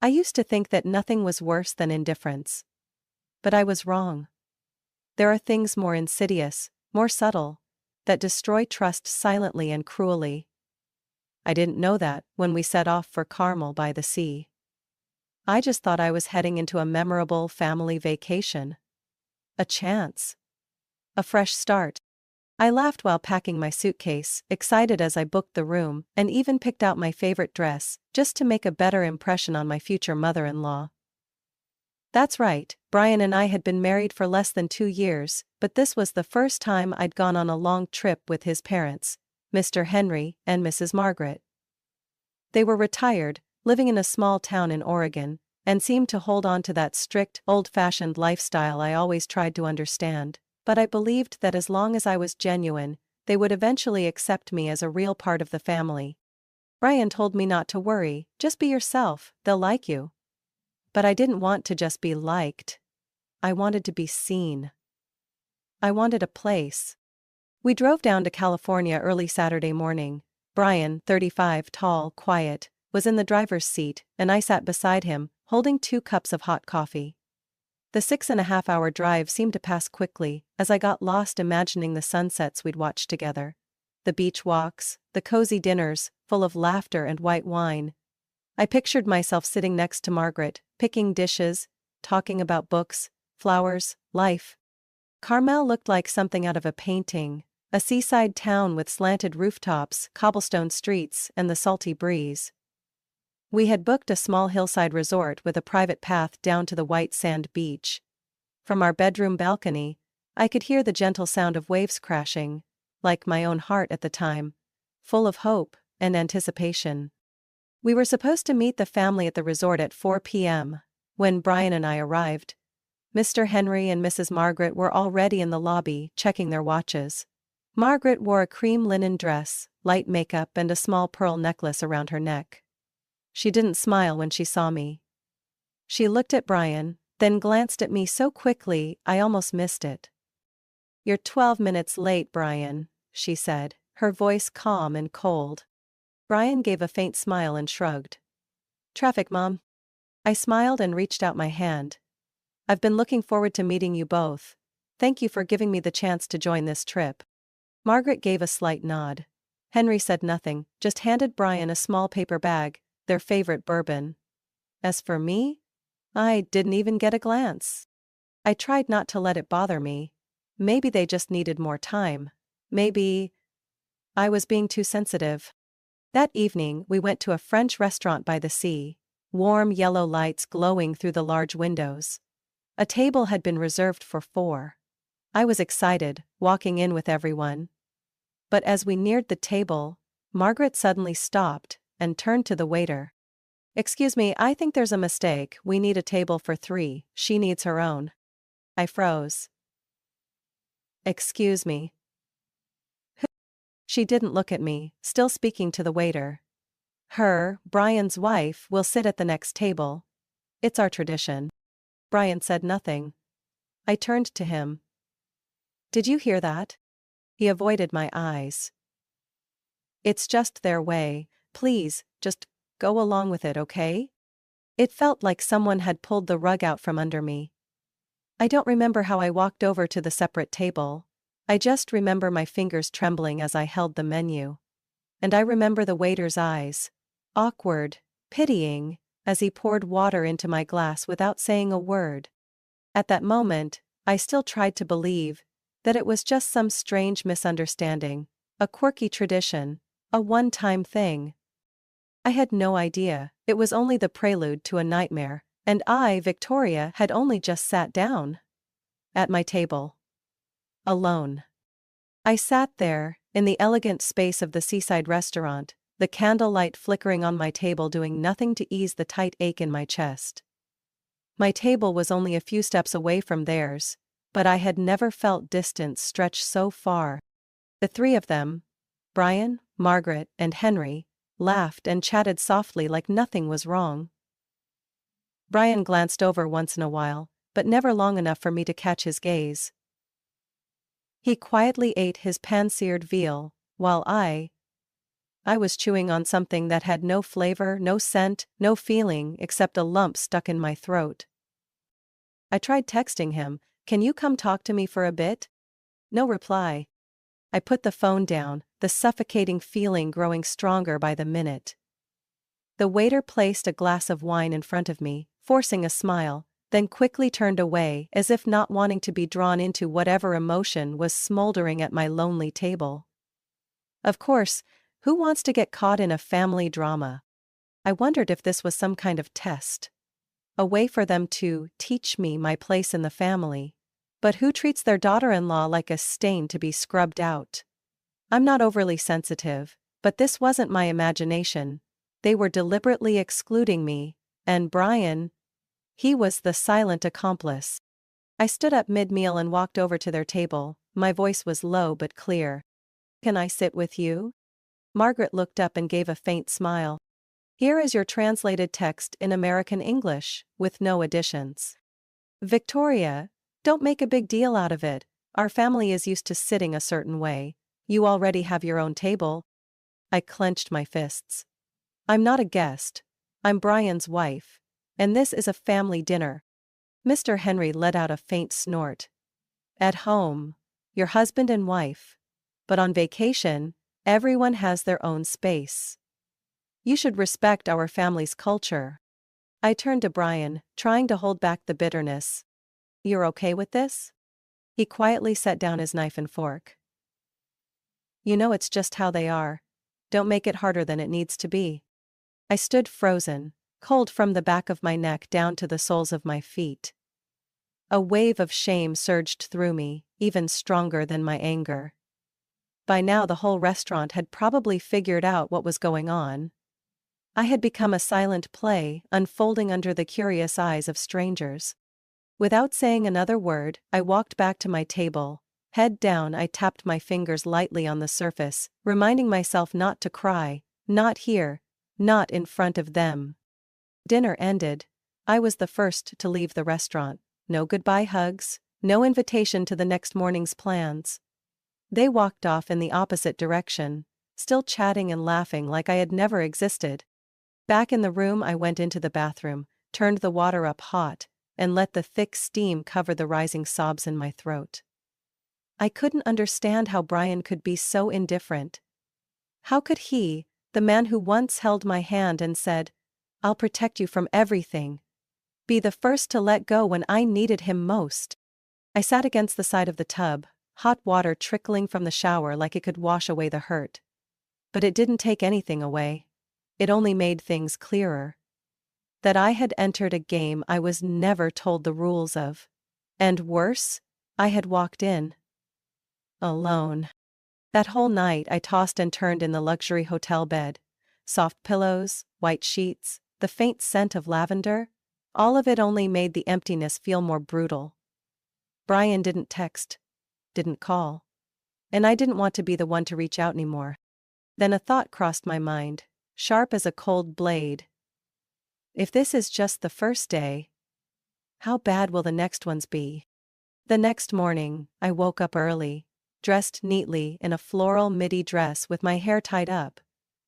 I used to think that nothing was worse than indifference. But I was wrong. There are things more insidious, more subtle, that destroy trust silently and cruelly. I didn't know that when we set off for Carmel by the sea. I just thought I was heading into a memorable family vacation. A chance. A fresh start. I laughed while packing my suitcase, excited as I booked the room, and even picked out my favorite dress, just to make a better impression on my future mother-in-law. That's right, Brian and I had been married for less than 2 years, but this was the first time I'd gone on a long trip with his parents, Mr. Henry and Mrs. Margaret. They were retired, living in a small town in Oregon, and seemed to hold on to that strict, old-fashioned lifestyle I always tried to understand. But I believed that as long as I was genuine, they would eventually accept me as a real part of the family. Brian told me not to worry, just be yourself, they'll like you. But I didn't want to just be liked. I wanted to be seen. I wanted a place. We drove down to California early Saturday morning. Brian, 35, tall, quiet, was in the driver's seat, and I sat beside him, holding 2 cups of hot coffee. The 6.5-hour drive seemed to pass quickly, as I got lost imagining the sunsets we'd watched together. The beach walks, the cozy dinners, full of laughter and white wine. I pictured myself sitting next to Margaret, picking dishes, talking about books, flowers, life. Carmel looked like something out of a painting, a seaside town with slanted rooftops, cobblestone streets, and the salty breeze. We had booked a small hillside resort with a private path down to the white sand beach. From our bedroom balcony, I could hear the gentle sound of waves crashing, like my own heart at the time, full of hope and anticipation. We were supposed to meet the family at the resort at 4 p.m. When Brian and I arrived, Mr. Henry and Mrs. Margaret were already in the lobby, checking their watches. Margaret wore a cream linen dress, light makeup, and a small pearl necklace around her neck. She didn't smile when she saw me. She looked at Brian, then glanced at me so quickly I almost missed it. "You're 12 minutes late, Brian," she said, her voice calm and cold. Brian gave a faint smile and shrugged. "Traffic, Mom." I smiled and reached out my hand. "I've been looking forward to meeting you both. Thank you for giving me the chance to join this trip." Margaret gave a slight nod. Henry said nothing, just handed Brian a small paper bag, their favorite bourbon. As for me, I didn't even get a glance. I tried not to let it bother me. Maybe they just needed more time. Maybe I was being too sensitive. That evening we went to a French restaurant by the sea, warm yellow lights glowing through the large windows. A table had been reserved for 4. I was excited, walking in with everyone. But as we neared the table, Margaret suddenly stopped and turned to the waiter. "Excuse me, I think there's a mistake. We need a table for 3, she needs her own." I froze. "Excuse me." She didn't look at me, still speaking to the waiter. "Her, Brian's wife, will sit at the next table. It's our tradition." Brian said nothing. I turned to him. "Did you hear that?" He avoided my eyes. "It's just their way. Please, just go along with it, okay?" It felt like someone had pulled the rug out from under me. I don't remember how I walked over to the separate table. I just remember my fingers trembling as I held the menu. And I remember the waiter's eyes. Awkward, pitying, as he poured water into my glass without saying a word. At that moment, I still tried to believe that it was just some strange misunderstanding, a quirky tradition, a one-time thing. I had no idea it was only the prelude to a nightmare, and I, Victoria, had only just sat down at my table. Alone. I sat there, in the elegant space of the seaside restaurant, the candlelight flickering on my table doing nothing to ease the tight ache in my chest. My table was only a few steps away from theirs, but I had never felt distance stretch so far. The 3 of them, Brian, Margaret, and Henry, laughed and chatted softly like nothing was wrong. Brian glanced over once in a while, but never long enough for me to catch his gaze. He quietly ate his pan-seared veal, while I I was chewing on something that had no flavor, no scent, no feeling except a lump stuck in my throat. I tried texting him, "Can you come talk to me for a bit?" No reply. I put the phone down, the suffocating feeling growing stronger by the minute. The waiter placed a glass of wine in front of me, forcing a smile, then quickly turned away as if not wanting to be drawn into whatever emotion was smoldering at my lonely table. Of course, who wants to get caught in a family drama? I wondered if this was some kind of test. A way for them to teach me my place in the family. But who treats their daughter-in-law like a stain to be scrubbed out? I'm not overly sensitive, but this wasn't my imagination. They were deliberately excluding me, and Brian, he was the silent accomplice. I stood up mid-meal and walked over to their table. My voice was low but clear. "Can I sit with you?" Margaret looked up and gave a faint smile. "Here is your translated text in American English, with no additions." "Victoria, don't make a big deal out of it. Our family is used to sitting a certain way. You already have your own table." I clenched my fists. "I'm not a guest. I'm Brian's wife. And this is a family dinner." Mr. Henry let out a faint snort. "At home, you're husband and wife. But on vacation, everyone has their own space. You should respect our family's culture." I turned to Brian, trying to hold back the bitterness. "You're okay with this?" He quietly set down his knife and fork. "You know it's just how they are. Don't make it harder than it needs to be." I stood frozen, cold from the back of my neck down to the soles of my feet. A wave of shame surged through me, even stronger than my anger. By now the whole restaurant had probably figured out what was going on. I had become a silent play, unfolding under the curious eyes of strangers. Without saying another word, I walked back to my table. Head down, I tapped my fingers lightly on the surface, reminding myself not to cry, not here, not in front of them. Dinner ended. I was the first to leave the restaurant. No goodbye hugs, no invitation to the next morning's plans. They walked off in the opposite direction, still chatting and laughing like I had never existed. Back in the room, I went into the bathroom, turned the water up hot, and let the thick steam cover the rising sobs in my throat. I couldn't understand how Brian could be so indifferent. How could he, the man who once held my hand and said, "I'll protect you from everything," be the first to let go when I needed him most? I sat against the side of the tub, hot water trickling from the shower like it could wash away the hurt. But it didn't take anything away. It only made things clearer. That I had entered a game I was never told the rules of. And worse, I had walked in alone. That whole night I tossed and turned in the luxury hotel bed. Soft pillows, white sheets, the faint scent of lavender, all of it only made the emptiness feel more brutal. Brian didn't text, didn't call. And I didn't want to be the one to reach out anymore. Then a thought crossed my mind, sharp as a cold blade. If this is just the first day, how bad will the next ones be? The next morning, I woke up early, dressed neatly in a floral midi dress with my hair tied up.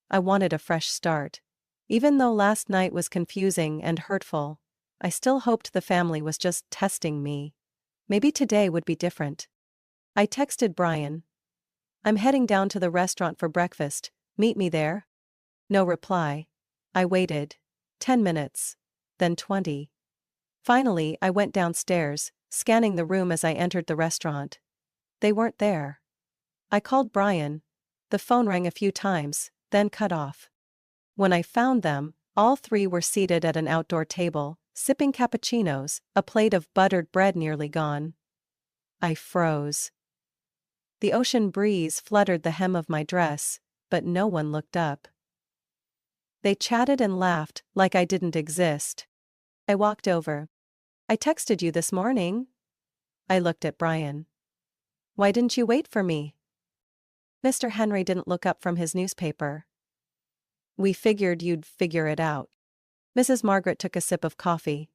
I wanted a fresh start. Even though last night was confusing and hurtful, I still hoped the family was just testing me. Maybe today would be different. I texted Brian. "I'm heading down to the restaurant for breakfast, meet me there." No reply. I waited. 10 minutes. Then 20. Finally, I went downstairs, scanning the room as I entered the restaurant. They weren't there. I called Brian. The phone rang a few times, then cut off. When I found them, all three were seated at an outdoor table, sipping cappuccinos, a plate of buttered bread nearly gone. I froze. The ocean breeze fluttered the hem of my dress, but no one looked up. They chatted and laughed like I didn't exist. I walked over. "I texted you this morning." I looked at Brian. "Why didn't you wait for me?" Mr. Henry didn't look up from his newspaper. "We figured you'd figure it out." Mrs. Margaret took a sip of coffee.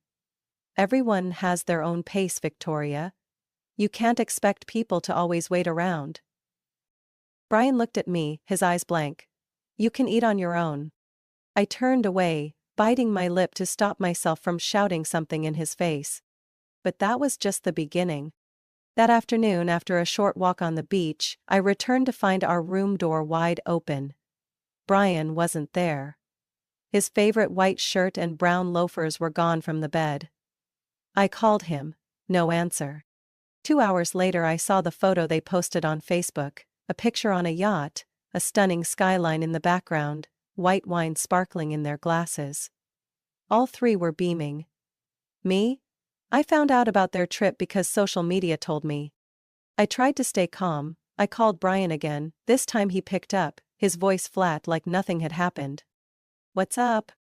"Everyone has their own pace, Victoria. You can't expect people to always wait around." Brian looked at me, his eyes blank. You can eat on your own. I turned away, biting my lip to stop myself from shouting something in his face. But that was just the beginning. That afternoon, after a short walk on the beach, I returned to find our room door wide open. Brian wasn't there. His favorite white shirt and brown loafers were gone from the bed. I called him. No answer. 2 hours later I saw the photo they posted on Facebook, a picture on a yacht, a stunning skyline in the background, white wine sparkling in their glasses. All three were beaming. Me? I found out about their trip because social media told me. I tried to stay calm. I called Brian again. This time he picked up, his voice flat like nothing had happened. What's up?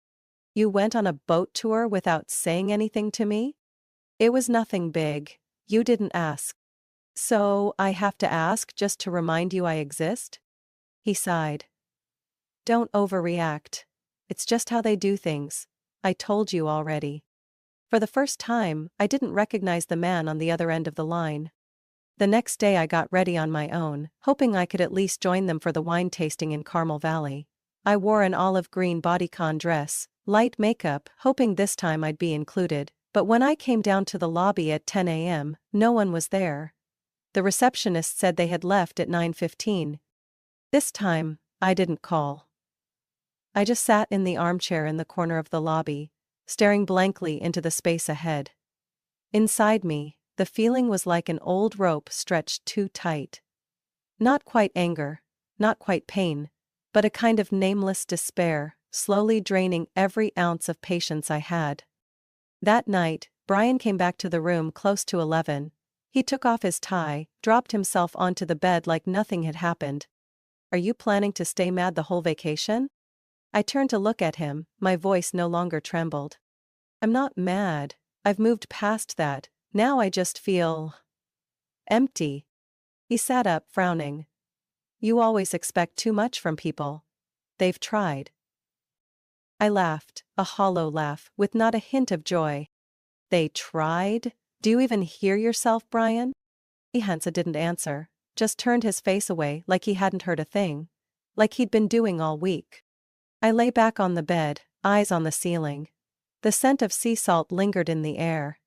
You went on a boat tour without saying anything to me? It was nothing big. You didn't ask. So I have to ask just to remind you I exist? He sighed. Don't overreact. It's just how they do things. I told you already. For the first time, I didn't recognize the man on the other end of the line. The next day I got ready on my own, hoping I could at least join them for the wine tasting in Carmel Valley. I wore an olive green bodycon dress, light makeup, hoping this time I'd be included, but when I came down to the lobby at 10 a.m., no one was there. The receptionist said they had left at 9:15. This time, I didn't call. I just sat in the armchair in the corner of the lobby, staring blankly into the space ahead. Inside me, the feeling was like an old rope stretched too tight. Not quite anger, not quite pain, but a kind of nameless despair, slowly draining every ounce of patience I had. That night, Brian came back to the room close to 11. He took off his tie, dropped himself onto the bed like nothing had happened. Are you planning to stay mad the whole vacation? I turned to look at him, my voice no longer trembled. I'm not mad. I've moved past that. Now I just feel empty. He sat up, frowning. You always expect too much from people. They've tried. I laughed, a hollow laugh, with not a hint of joy. They tried? Do you even hear yourself, Brian? Hansa didn't answer, just turned his face away like he hadn't heard a thing. Like he'd been doing all week. I lay back on the bed, eyes on the ceiling. The scent of sea salt lingered in the air.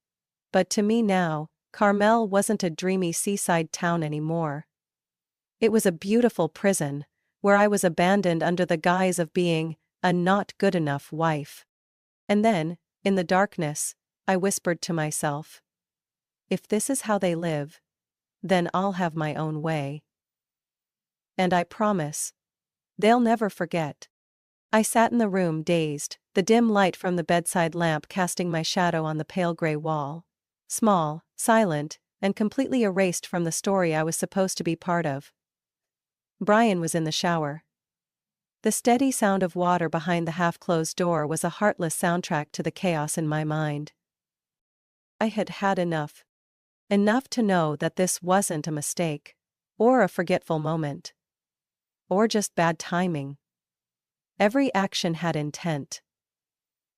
But to me now, Carmel wasn't a dreamy seaside town anymore. It was a beautiful prison, where I was abandoned under the guise of being a not good enough wife. And then, in the darkness, I whispered to myself, if this is how they live, then I'll have my own way. And I promise, they'll never forget. I sat in the room dazed, the dim light from the bedside lamp casting my shadow on the pale gray wall. Small, silent, and completely erased from the story I was supposed to be part of. Brian was in the shower. The steady sound of water behind the half-closed door was a heartless soundtrack to the chaos in my mind. I had had enough. Enough to know that this wasn't a mistake. Or a forgetful moment. Or just bad timing. Every action had intent.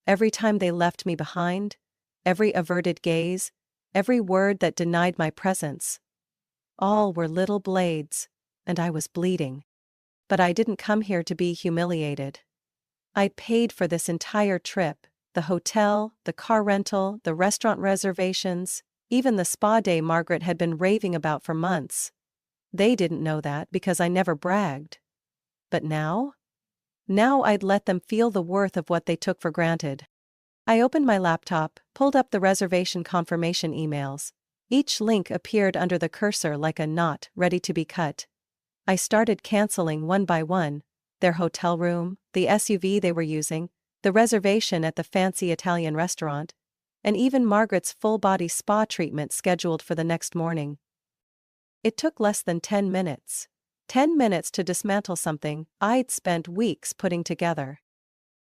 Every time they left me behind, every averted gaze, every word that denied my presence. All were little blades, and I was bleeding. But I didn't come here to be humiliated. I paid for this entire trip, the hotel, the car rental, the restaurant reservations, even the spa day Margaret had been raving about for months. They didn't know that because I never bragged. But now? Now I'd let them feel the worth of what they took for granted. I opened my laptop, pulled up the reservation confirmation emails. Each link appeared under the cursor like a knot ready to be cut. I started canceling one by one, their hotel room, the SUV they were using, the reservation at the fancy Italian restaurant, and even Margaret's full-body spa treatment scheduled for the next morning. It took less than 10 minutes. 10 minutes to dismantle something I'd spent weeks putting together.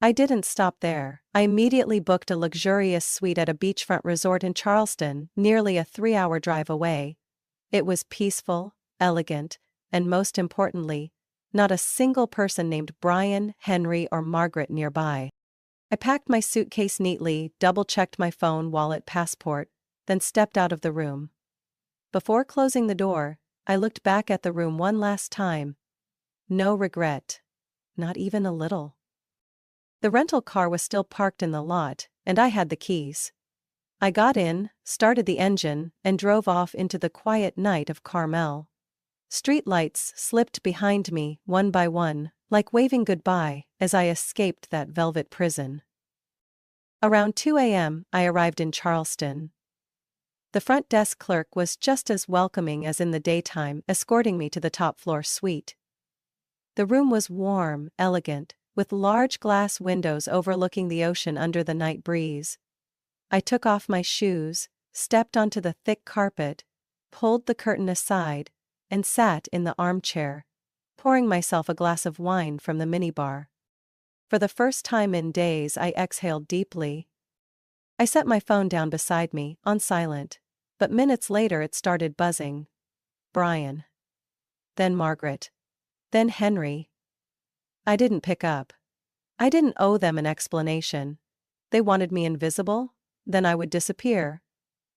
I didn't stop there. I immediately booked a luxurious suite at a beachfront resort in Charleston, nearly a 3-hour drive away. It was peaceful, elegant, and most importantly, not a single person named Brian, Henry, or Margaret nearby. I packed my suitcase neatly, double-checked my phone, wallet, passport, then stepped out of the room. Before closing the door, I looked back at the room one last time. No regret. Not even a little. The rental car was still parked in the lot, and I had the keys. I got in, started the engine, and drove off into the quiet night of Carmel. Street lights slipped behind me, one by one, like waving goodbye, as I escaped that velvet prison. Around 2 a.m., I arrived in Charleston. The front desk clerk was just as welcoming as in the daytime, escorting me to the top-floor suite. The room was warm, elegant, with large glass windows overlooking the ocean under the night breeze. I took off my shoes, stepped onto the thick carpet, pulled the curtain aside, and sat in the armchair, pouring myself a glass of wine from the minibar. For the first time in days, I exhaled deeply. I set my phone down beside me, on silent, but minutes later it started buzzing. Brian. Then Margaret. Then Henry. I didn't pick up. I didn't owe them an explanation. They wanted me invisible? Then I would disappear.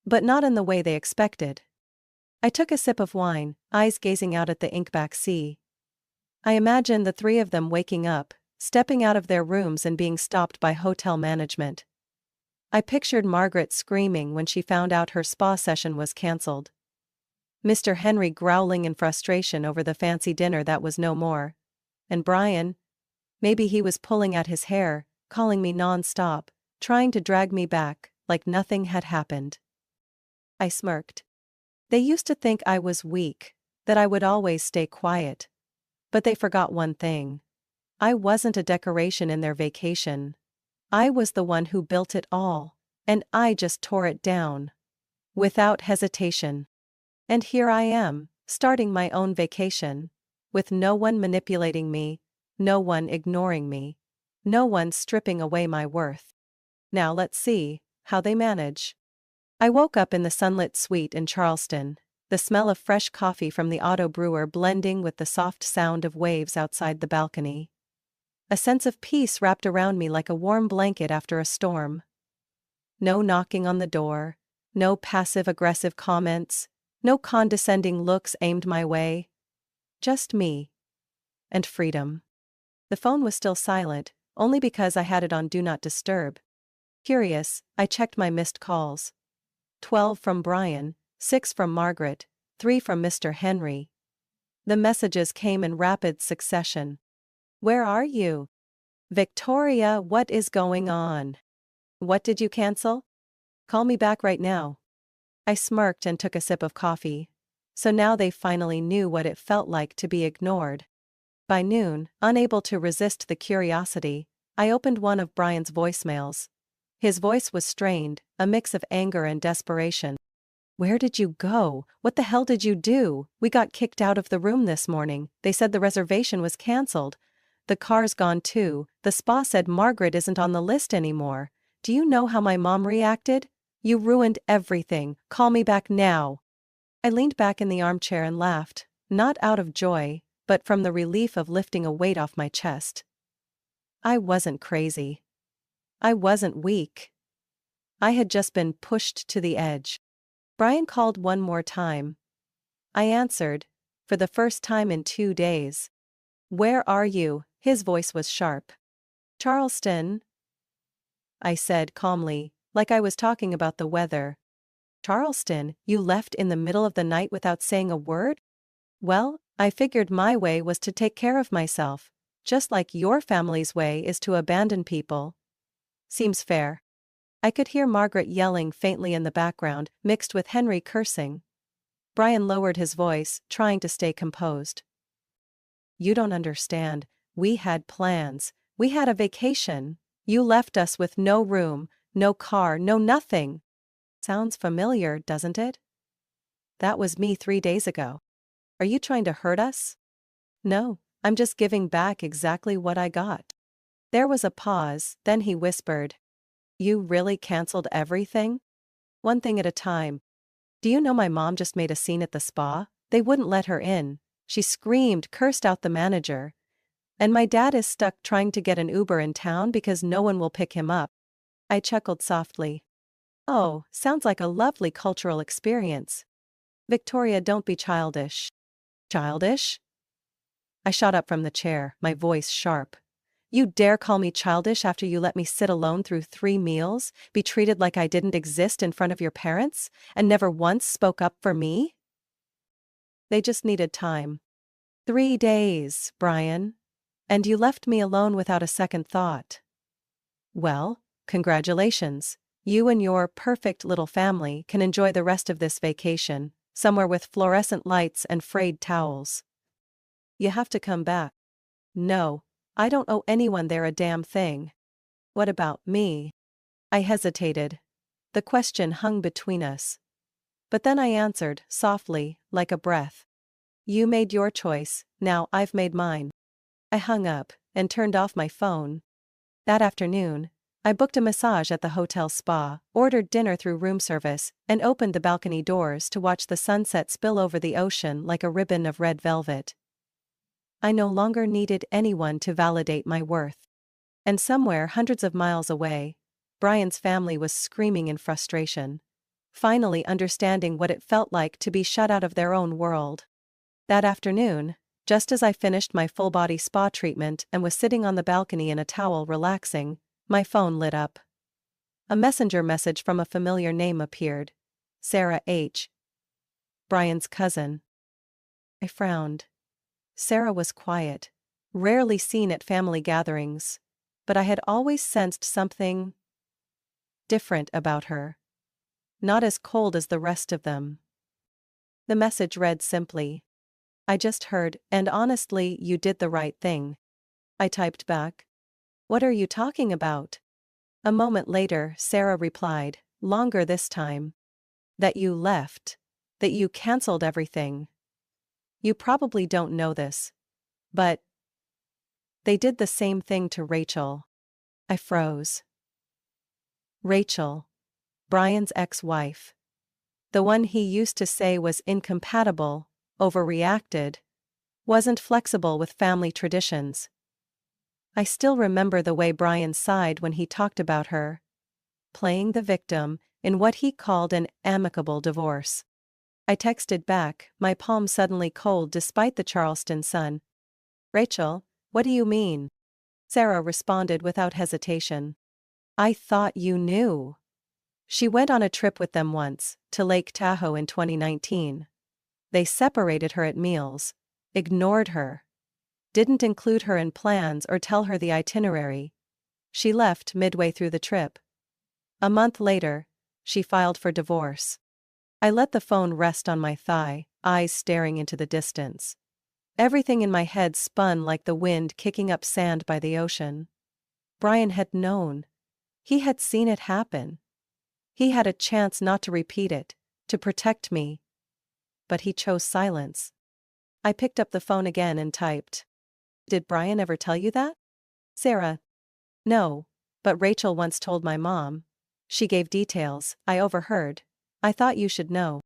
But not in the way they expected. I took a sip of wine, eyes gazing out at the inkback sea. I imagined the three of them waking up, stepping out of their rooms and being stopped by hotel management. I pictured Margaret screaming when she found out her spa session was cancelled. Mr. Henry growling in frustration over the fancy dinner that was no more. And Brian? Maybe he was pulling at his hair, calling me non-stop, trying to drag me back, like nothing had happened. I smirked. They used to think I was weak, that I would always stay quiet. But they forgot one thing. I wasn't a decoration in their vacation. I was the one who built it all, and I just tore it down. Without hesitation. And here I am, starting my own vacation. With no one manipulating me, no one ignoring me, no one stripping away my worth. Now let's see how they manage. I woke up in the sunlit suite in Charleston, the smell of fresh coffee from the auto brewer blending with the soft sound of waves outside the balcony. A sense of peace wrapped around me like a warm blanket after a storm. No knocking on the door, no passive-aggressive comments, no condescending looks aimed my way. Just me. And freedom. The phone was still silent, only because I had it on Do Not Disturb. Curious, I checked my missed calls. 12 from Brian, 6 from Margaret, 3 from Mr. Henry. The messages came in rapid succession. Where are you? Victoria, what is going on? What did you cancel? Call me back right now. I smirked and took a sip of coffee. So now they finally knew what it felt like to be ignored. By noon, unable to resist the curiosity, I opened one of Brian's voicemails. His voice was strained, a mix of anger and desperation. Where did you go? What the hell did you do? We got kicked out of the room this morning. They said the reservation was cancelled. The car's gone too. The spa said Margaret isn't on the list anymore. Do you know how my mom reacted? You ruined everything. Call me back now. I leaned back in the armchair and laughed, not out of joy, but from the relief of lifting a weight off my chest. I wasn't crazy. I wasn't weak. I had just been pushed to the edge. Brian called one more time. I answered, for the first time in 2 days. Where are you? His voice was sharp. Charleston, I said calmly, like I was talking about the weather. Charleston, you left in the middle of the night without saying a word? Well, I figured my way was to take care of myself, just like your family's way is to abandon people. Seems fair. I could hear Margaret yelling faintly in the background, mixed with Henry cursing. Brian lowered his voice, trying to stay composed. You don't understand. We had plans. We had a vacation. You left us with no room, no car, no nothing. Sounds familiar, doesn't it? That was me 3 days ago. Are you trying to hurt us? No, I'm just giving back exactly what I got. There was a pause, then he whispered. You really canceled everything? One thing at a time. Do you know my mom just made a scene at the spa? They wouldn't let her in. She screamed, cursed out the manager. And my dad is stuck trying to get an Uber in town because no one will pick him up. I chuckled softly. Oh, sounds like a lovely cultural experience. Victoria, don't be childish. Childish? I shot up from the chair, my voice sharp. You dare call me childish after you let me sit alone through 3 meals, be treated like I didn't exist in front of your parents, and never once spoke up for me? They just needed time. 3 days, Brian. And you left me alone without a second thought. Well, congratulations. You and your perfect little family can enjoy the rest of this vacation, somewhere with fluorescent lights and frayed towels. You have to come back. No, I don't owe anyone there a damn thing. What about me? I hesitated. The question hung between us. But then I answered, softly, like a breath. You made your choice, now I've made mine. I hung up and turned off my phone. That afternoon, I booked a massage at the hotel spa, ordered dinner through room service, and opened the balcony doors to watch the sunset spill over the ocean like a ribbon of red velvet. I no longer needed anyone to validate my worth. And somewhere hundreds of miles away, Brian's family was screaming in frustration, finally understanding what it felt like to be shut out of their own world. That afternoon, just as I finished my full-body spa treatment and was sitting on the balcony in a towel relaxing, my phone lit up. A messenger message from a familiar name appeared. Sarah H. Brian's cousin. I frowned. Sarah was quiet, rarely seen at family gatherings, but I had always sensed something different about her. Not as cold as the rest of them. The message read simply, I just heard, and honestly, you did the right thing. I typed back. What are you talking about? A moment later, Sarah replied, longer this time. That you left. That you canceled everything. You probably don't know this. But they did the same thing to Rachel. I froze. Rachel. Brian's ex-wife. The one he used to say was incompatible, overreacted, wasn't flexible with family traditions. I still remember the way Brian sighed when he talked about her. Playing the victim in what he called an amicable divorce. I texted back, my palm suddenly cold despite the Charleston sun. Rachel, what do you mean? Sarah responded without hesitation. I thought you knew. She went on a trip with them once, to Lake Tahoe in 2019. They separated her at meals, ignored her, didn't include her in plans or tell her the itinerary. She left midway through the trip. A month later, she filed for divorce. I let the phone rest on my thigh, eyes staring into the distance. Everything in my head spun like the wind kicking up sand by the ocean. Brian had known. He had seen it happen. He had a chance not to repeat it, to protect me. But he chose silence. I picked up the phone again and typed. Did Brian ever tell you that? Sarah. No, but Rachel once told my mom. She gave details I overheard. I thought you should know.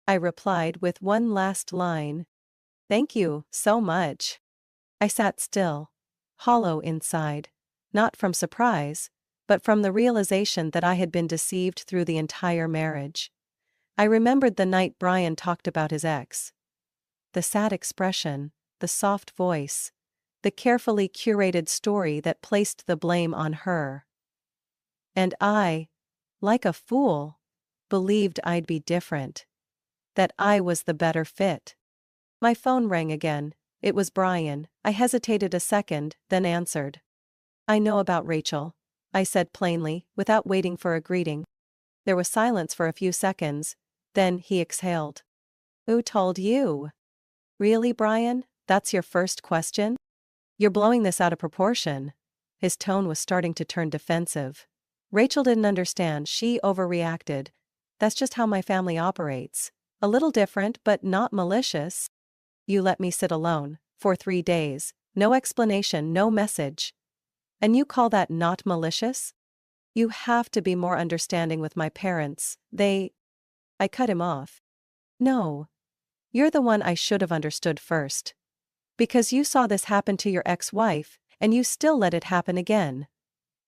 I replied with one last line. Thank you so much. I sat still, hollow inside, not from surprise, but from the realization that I had been deceived through the entire marriage. I remembered the night Brian talked about his ex. The sad expression, the soft voice, the carefully curated story that placed the blame on her. And I, like a fool, believed I'd be different. That I was the better fit. My phone rang again. It was Brian. I hesitated a second, then answered. I know about Rachel, I said plainly, without waiting for a greeting. There was silence for a few seconds, then he exhaled. Who told you? Really, Brian? That's your first question? You're blowing this out of proportion. His tone was starting to turn defensive. Rachel didn't understand, she overreacted. That's just how my family operates. A little different, but not malicious. You let me sit alone, for 3 days, no explanation, no message. And you call that not malicious? You have to be more understanding with my parents, I cut him off. No. You're the one I should have understood first. Because you saw this happen to your ex-wife, and you still let it happen again.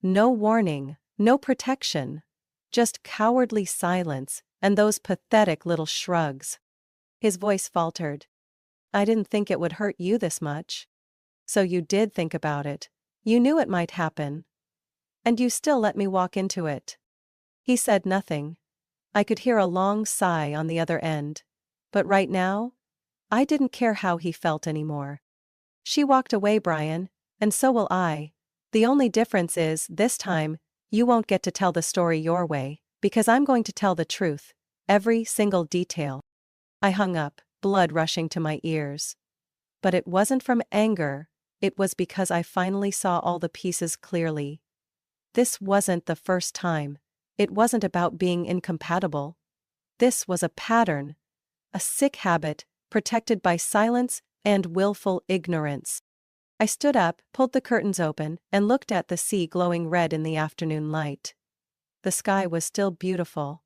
No warning, no protection. Just cowardly silence, and those pathetic little shrugs. His voice faltered. I didn't think it would hurt you this much. So you did think about it. You knew it might happen. And you still let me walk into it. He said nothing. I could hear a long sigh on the other end. But right now, I didn't care how he felt anymore. She walked away, Brian, and so will I. The only difference is, this time, you won't get to tell the story your way, because I'm going to tell the truth, every single detail. I hung up, blood rushing to my ears. But it wasn't from anger, it was because I finally saw all the pieces clearly. This wasn't the first time. It wasn't about being incompatible. This was a pattern, a sick habit, protected by silence and willful ignorance. I stood up, pulled the curtains open, and looked at the sea glowing red in the afternoon light. The sky was still beautiful,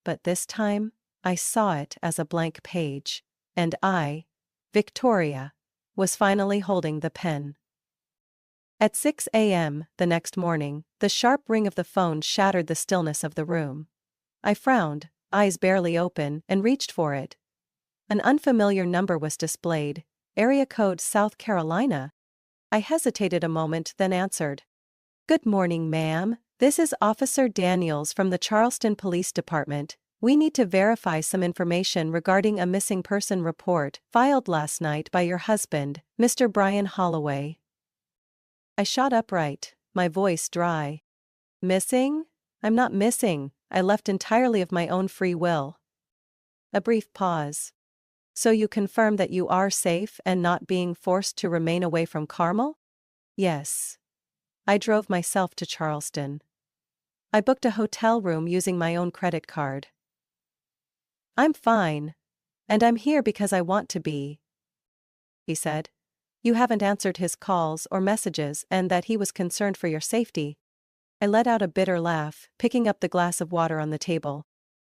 but this time, I saw it as a blank page, and I, Victoria, was finally holding the pen. At 6 a.m. the next morning, the sharp ring of the phone shattered the stillness of the room. I frowned, eyes barely open, and reached for it. An unfamiliar number was displayed, area code South Carolina. I hesitated a moment, then answered. "Good morning, ma'am. This is Officer Daniels from the Charleston Police Department. We need to verify some information regarding a missing person report filed last night by your husband, Mr. Brian Holloway." I shot upright, my voice dry. "Missing? I'm not missing. I left entirely of my own free will." A brief pause. "So you confirm that you are safe and not being forced to remain away from Carmel?" "Yes. I drove myself to Charleston. I booked a hotel room using my own credit card. I'm fine. And I'm here because I want to be," he said. "You haven't answered his calls or messages and that he was concerned for your safety." I let out a bitter laugh, picking up the glass of water on the table.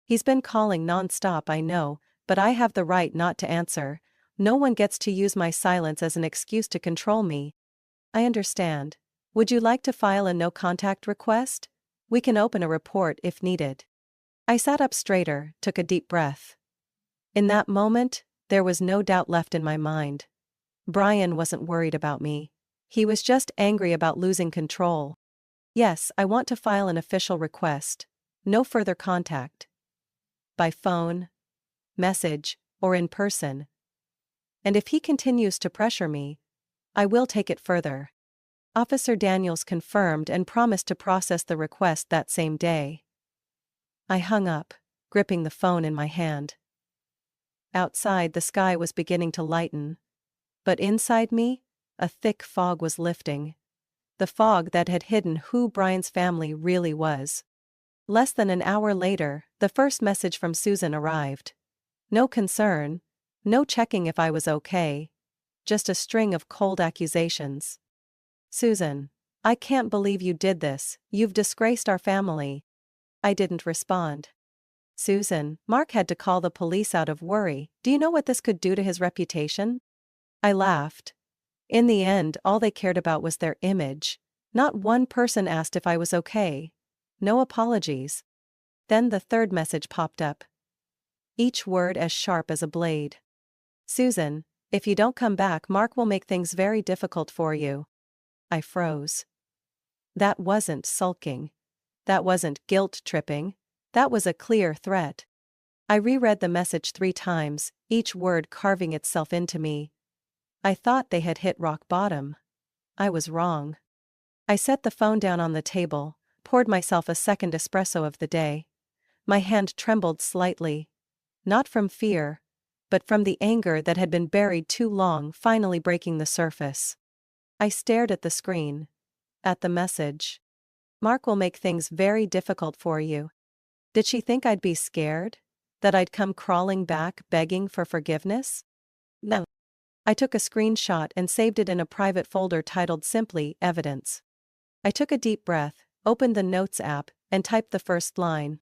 "He's been calling non-stop, I know, but I have the right not to answer. No one gets to use my silence as an excuse to control me." "I understand. Would you like to file a no-contact request? We can open a report if needed." I sat up straighter, took a deep breath. In that moment, there was no doubt left in my mind. Brian wasn't worried about me. He was just angry about losing control. "Yes, I want to file an official request. No further contact. By phone, message, or in person. And if he continues to pressure me, I will take it further." Officer Daniels confirmed and promised to process the request that same day. I hung up, gripping the phone in my hand. Outside, the sky was beginning to lighten. But inside me, a thick fog was lifting. The fog that had hidden who Brian's family really was. Less than an hour later, the first message from Susan arrived. No concern, no checking if I was okay. Just a string of cold accusations. "Susan, I can't believe you did this. You've disgraced our family." I didn't respond. "Susan, Mark had to call the police out of worry. Do you know what this could do to his reputation?" I laughed. In the end, all they cared about was their image. Not one person asked if I was okay. No apologies. Then the third message popped up. Each word as sharp as a blade. "Susan, if you don't come back, Mark will make things very difficult for you." I froze. That wasn't sulking. That wasn't guilt-tripping. That was a clear threat. I reread the message 3 times, each word carving itself into me. I thought they had hit rock bottom. I was wrong. I set the phone down on the table, poured myself a second espresso of the day. My hand trembled slightly. Not from fear, but from the anger that had been buried too long finally breaking the surface. I stared at the screen. At the message. "Mark will make things very difficult for you." Did she think I'd be scared? That I'd come crawling back begging for forgiveness? No. I took a screenshot and saved it in a private folder titled simply Evidence. I took a deep breath, opened the Notes app, and typed the first line.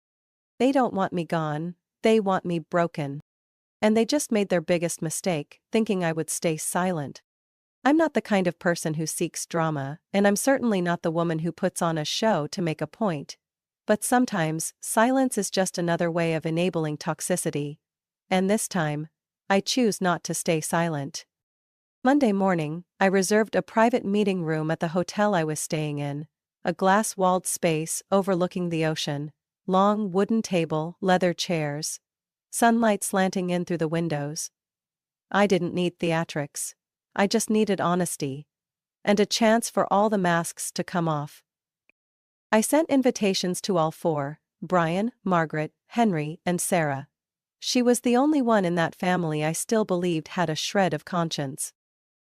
"They don't want me gone, they want me broken." And they just made their biggest mistake, thinking I would stay silent. I'm not the kind of person who seeks drama, and I'm certainly not the woman who puts on a show to make a point. But sometimes, silence is just another way of enabling toxicity. And this time, I choose not to stay silent. Monday morning, I reserved a private meeting room at the hotel I was staying in, a glass-walled space overlooking the ocean, long wooden table, leather chairs, sunlight slanting in through the windows. I didn't need theatrics. I just needed honesty. And a chance for all the masks to come off. I sent invitations to all four: Brian, Margaret, Henry, and Sarah. She was the only one in that family I still believed had a shred of conscience.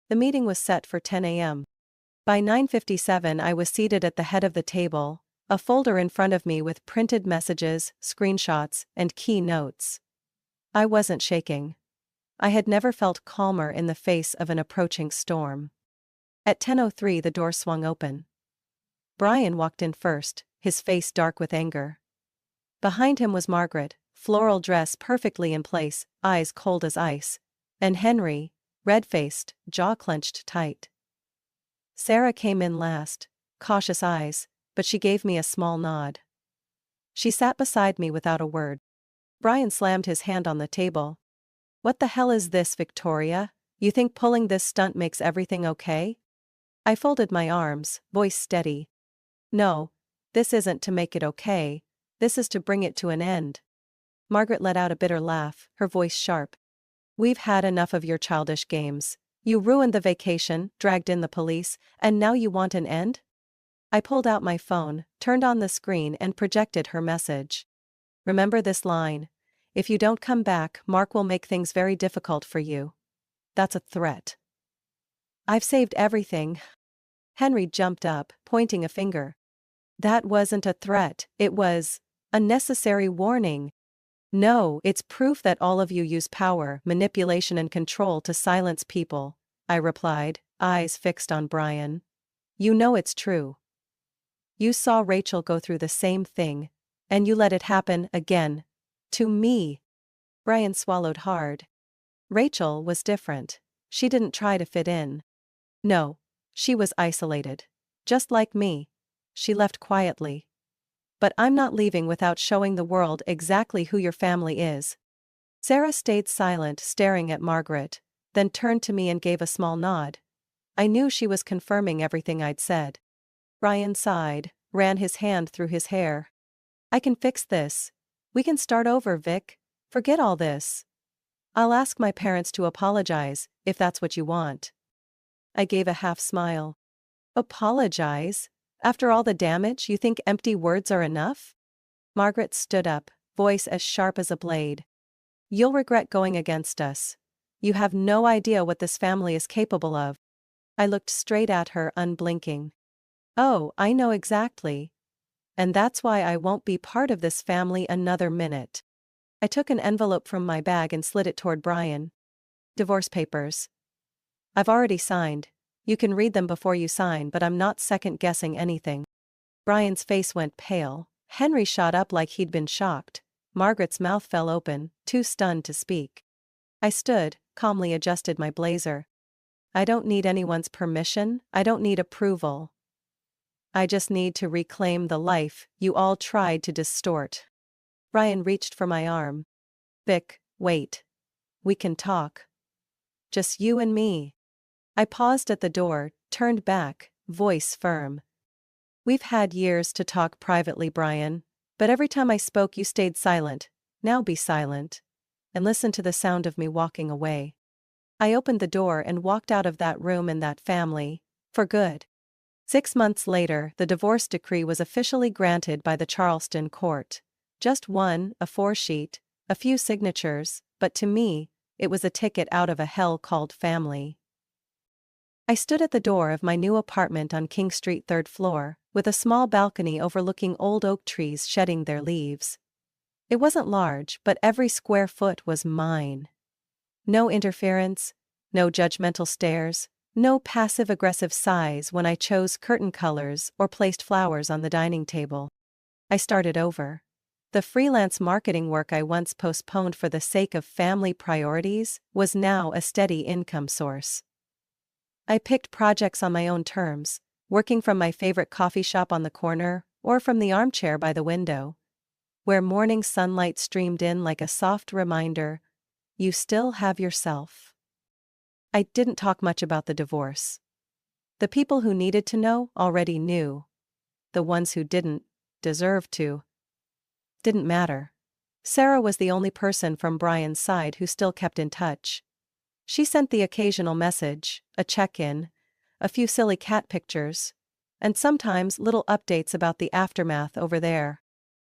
The meeting was set for 10 a.m. By 9:57 I was seated at the head of the table, a folder in front of me with printed messages, screenshots, and key notes. I wasn't shaking. I had never felt calmer in the face of an approaching storm. At 10:03 the door swung open. Brian walked in first, his face dark with anger. Behind him was Margaret, floral dress perfectly in place, eyes cold as ice, and Henry, red-faced, jaw clenched tight. Sarah came in last, cautious eyes, but she gave me a small nod. She sat beside me without a word. Brian slammed his hand on the table. "What the hell is this, Victoria? You think pulling this stunt makes everything okay?" I folded my arms, voice steady. "No, this isn't to make it okay, this is to bring it to an end." Margaret let out a bitter laugh, her voice sharp. "We've had enough of your childish games. You ruined the vacation, dragged in the police, and now you want an end?" I pulled out my phone, turned on the screen and projected her message. "Remember this line. If you don't come back, Mark will make things very difficult for you." That's a threat. "I've saved everything." Henry jumped up, pointing a finger. "That wasn't a threat, it was a necessary warning." "No, it's proof that all of you use power, manipulation and control to silence people," I replied, eyes fixed on Brian. "You know it's true. You saw Rachel go through the same thing, and you let it happen again. To me." Brian swallowed hard. Rachel was different. She didn't try to fit in. No, she was isolated. Just like me. She left quietly. But I'm not leaving without showing the world exactly who your family is. Sarah stayed silent, staring at Margaret, then turned to me and gave a small nod. I knew she was confirming everything I'd said. Brian sighed, ran his hand through his hair. "I can fix this. We can start over, Vic. Forget all this. I'll ask my parents to apologize, if that's what you want." I gave a half smile. "Apologize? After all the damage, you think empty words are enough?" Margaret stood up, voice as sharp as a blade. "You'll regret going against us. You have no idea what this family is capable of." I looked straight at her, unblinking. "Oh, I know exactly. And that's why I won't be part of this family another minute." I took an envelope from my bag and slid it toward Brian. "Divorce papers. I've already signed. You can read them before you sign, but I'm not second-guessing anything." Brian's face went pale. Henry shot up like he'd been shocked. Margaret's mouth fell open, too stunned to speak. I stood, calmly adjusted my blazer. "I don't need anyone's permission, I don't need approval. I just need to reclaim the life you all tried to distort." Brian reached for my arm. "Vic, wait. We can talk. Just you and me." I paused at the door, turned back, voice firm. "We've had years to talk privately, Brian, but every time I spoke you stayed silent. Now be silent. And listen to the sound of me walking away." I opened the door and walked out of that room and that family, for good. 6 months later, the divorce decree was officially granted by the Charleston court. Just one, a 4-sheet, a few signatures, but to me, it was a ticket out of a hell called family. I stood at the door of my new apartment on King Street, 3rd floor, with a small balcony overlooking old oak trees shedding their leaves. It wasn't large, but every square foot was mine. No interference, no judgmental stares, no passive-aggressive sighs when I chose curtain colors or placed flowers on the dining table. I started over. The freelance marketing work I once postponed for the sake of family priorities was now a steady income source. I picked projects on my own terms, working from my favorite coffee shop on the corner, or from the armchair by the window, where morning sunlight streamed in like a soft reminder, You still have yourself. I didn't talk much about the divorce. The people who needed to know already knew. The ones who didn't deserve to. Didn't matter. Sarah was the only person from Brian's side who still kept in touch. She sent the occasional message, a check-in, a few silly cat pictures, and sometimes little updates about the aftermath over there.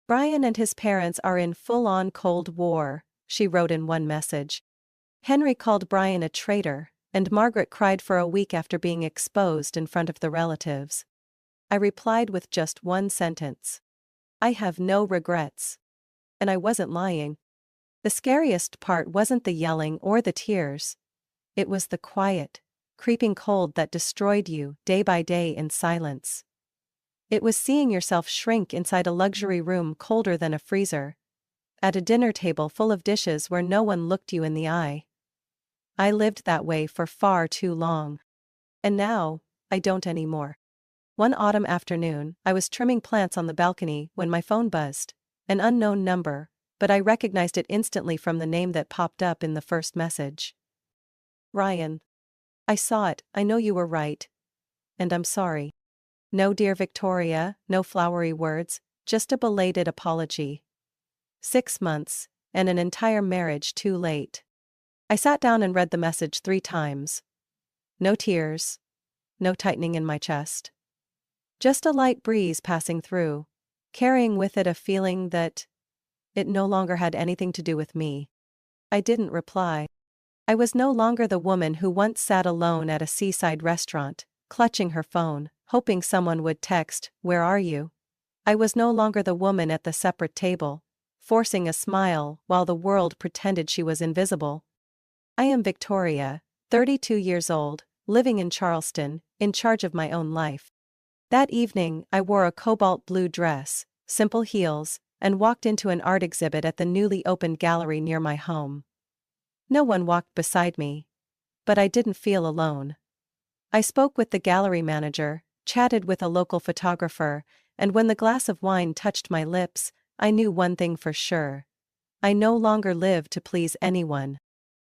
Brian and his parents are in full-on Cold War, she wrote in one message. Henry called Brian a traitor, and Margaret cried for a week after being exposed in front of the relatives. I replied with just one sentence. I have no regrets. And I wasn't lying. The scariest part wasn't the yelling or the tears. It was the quiet, creeping cold that destroyed you day by day in silence. It was seeing yourself shrink inside a luxury room colder than a freezer. At a dinner table full of dishes where no one looked you in the eye. I lived that way for far too long. And now, I don't anymore. One autumn afternoon, I was trimming plants on the balcony when my phone buzzed. An unknown number, but I recognized it instantly from the name that popped up in the first message. Ryan. I saw it, I know you were right. And I'm sorry. No dear Victoria, no flowery words, just a belated apology. 6 months, and an entire marriage too late. I sat down and read the message 3 times. No tears. No tightening in my chest. Just a light breeze passing through, carrying with it a feeling that it no longer had anything to do with me. I didn't reply. I was no longer the woman who once sat alone at a seaside restaurant, clutching her phone, hoping someone would text, "Where are you?" I was no longer the woman at the separate table, forcing a smile while the world pretended she was invisible. I am Victoria, 32 years old, living in Charleston, in charge of my own life. That evening, I wore a cobalt blue dress, simple heels, and walked into an art exhibit at the newly opened gallery near my home. No one walked beside me. But I didn't feel alone. I spoke with the gallery manager, chatted with a local photographer, and when the glass of wine touched my lips, I knew one thing for sure. I no longer live to please anyone.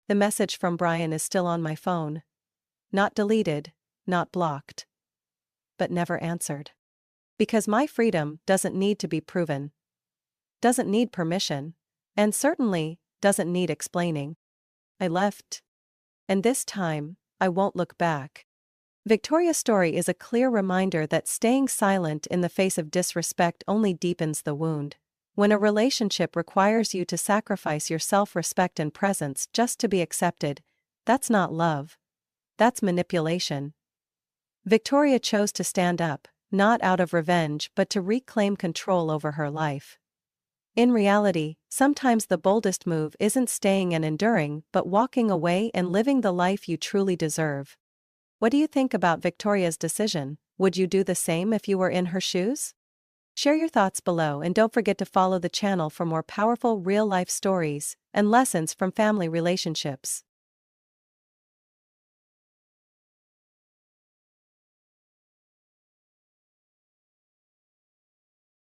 The message from Brian is still on my phone. Not deleted, not blocked. But never answered. Because my freedom doesn't need to be proven. Doesn't need permission. And certainly, doesn't need explaining. I left. And this time, I won't look back. Victoria's story is a clear reminder that staying silent in the face of disrespect only deepens the wound. When a relationship requires you to sacrifice your self-respect and presence just to be accepted, that's not love. That's manipulation. Victoria chose to stand up, not out of revenge but to reclaim control over her life. In reality, sometimes the boldest move isn't staying and enduring but walking away and living the life you truly deserve. What do you think about Victoria's decision? Would you do the same if you were in her shoes? Share your thoughts below and don't forget to follow the channel for more powerful real-life stories and lessons from family relationships.